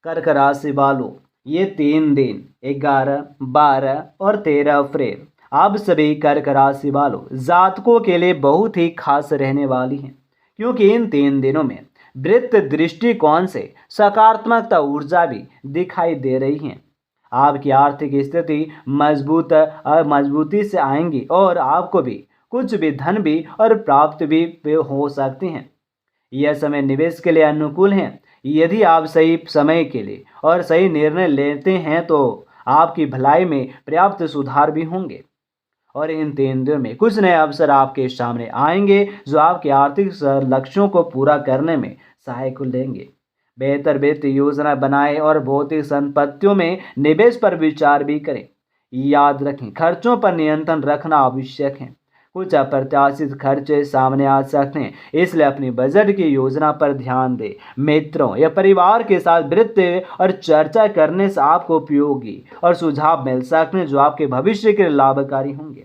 कर्क राशि वालों, ये 3 दिन 11, 12 और 13 अप्रैल आप सभी कर्क राशि वालों जातकों के लिए बहुत ही खास रहने वाली हैं, क्योंकि इन 3 दिनों में वृत्त दृष्टिकोण से सकारात्मकता ऊर्जा भी दिखाई दे रही है। आपकी आर्थिक स्थिति मजबूती से आएंगी और आपको भी कुछ भी धन भी और प्राप्त भी हो सकती हैं। यह समय निवेश के लिए अनुकूल है। यदि आप सही समय के लिए और सही निर्णय लेते हैं तो आपकी भलाई में पर्याप्त सुधार भी होंगे और इन 3 दिनों में कुछ नए अवसर आपके सामने आएंगे जो आपके आर्थिक लक्ष्यों को पूरा करने में सहायक लेंगे। बेहतर वित्त योजना बनाएं और भौतिक संपत्तियों में निवेश पर विचार भी करें। याद रखें, खर्चों पर नियंत्रण रखना आवश्यक है। कुछ अप्रत्याशित खर्चे सामने आ सकते हैं, इसलिए अपनी बजट की योजना पर ध्यान दें। मित्रों या परिवार के साथ वित्त और चर्चा करने से आपको उपयोगी और सुझाव मिल सकते हैं जो आपके भविष्य के लिए लाभकारी होंगे।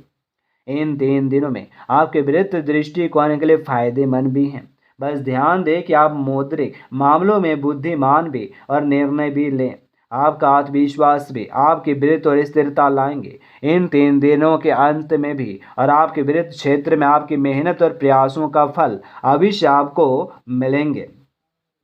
इन 3 दिनों में आपके वित्त दृष्टिकोण के लिए फायदेमंद भी हैं। बस ध्यान दें कि आप मौद्रिक मामलों में बुद्धिमान भी और निर्णय भी लें। आपका आत्मविश्वास भी आपकी वृत्त और स्थिरता लाएंगे। इन 3 दिनों के अंत में भी और आपके वृत्त क्षेत्र में आपकी मेहनत और प्रयासों का फल अवश्य आपको मिलेंगे।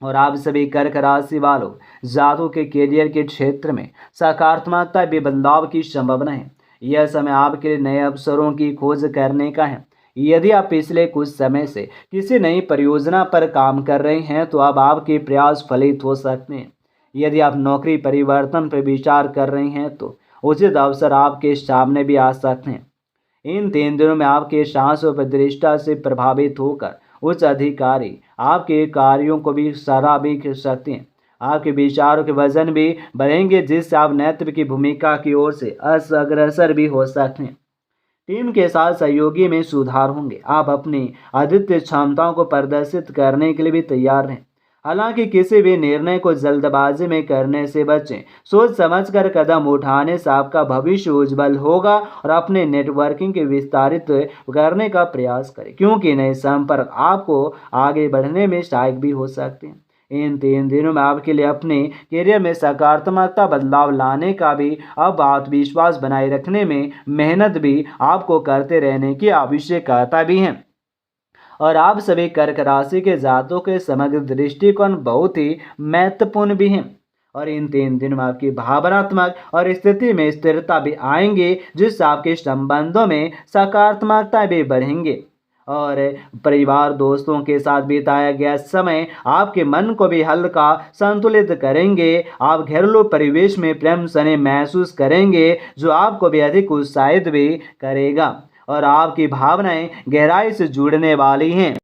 और आप सभी कर्क राशि वालों जातकों के करियर के क्षेत्र में सकारात्मकता भी बदलाव की संभावना है। यह समय आपके लिए नए अवसरों की खोज करने का है। यदि आप पिछले कुछ समय से किसी नई परियोजना पर काम कर रहे हैं तो अब आपके प्रयास फलित हो सकते हैं। यदि आप नौकरी परिवर्तन पर विचार कर रहे हैं तो उचित अवसर आपके सामने भी आ सकते हैं। इन 3 दिनों में आपके साहस और प्रतिष्ठा से प्रभावित होकर उच्च अधिकारी आपके कार्यों को भी सराह भी कर सकते हैं। आपके विचारों के वजन भी बढ़ेंगे जिससे आप नेतृत्व की भूमिका की ओर से अग्रसर भी हो सकते हैं। टीम के साथ सहयोगी में सुधार होंगे। आप अपनी अद्वितीय क्षमताओं को प्रदर्शित करने के लिए भी तैयार रहें। हालांकि किसी भी निर्णय को जल्दबाजी में करने से बचें। सोच समझकर कदम उठाने से आपका भविष्य उज्जवल होगा और अपने नेटवर्किंग के विस्तारित करने का प्रयास करें, क्योंकि नए संपर्क आपको आगे बढ़ने में सहायक भी हो सकते हैं। इन 3 दिनों में आपके लिए अपने करियर में सकारात्मकता बदलाव लाने का भी अब आत्मविश्वास बनाए रखने में मेहनत भी आपको करते रहने की आवश्यकता भी है। और आप सभी कर्क राशि के जातकों के समग्र दृष्टिकोण बहुत ही महत्वपूर्ण भी हैं। और इन 3 दिनों में आपकी भावनात्मक और स्थिति में स्थिरता भी आएंगे जिससे आपके संबंधों में सकारात्मकता भी बढ़ेंगे और परिवार दोस्तों के साथ बिताया गया समय आपके मन को भी हल्का संतुलित करेंगे। आप घरेलू परिवेश में प्रेम स्नेह महसूस करेंगे जो आपको भी अधिक उत्साहित भी करेगा और आपकी भावनाएं गहराई से जुड़ने वाली हैं।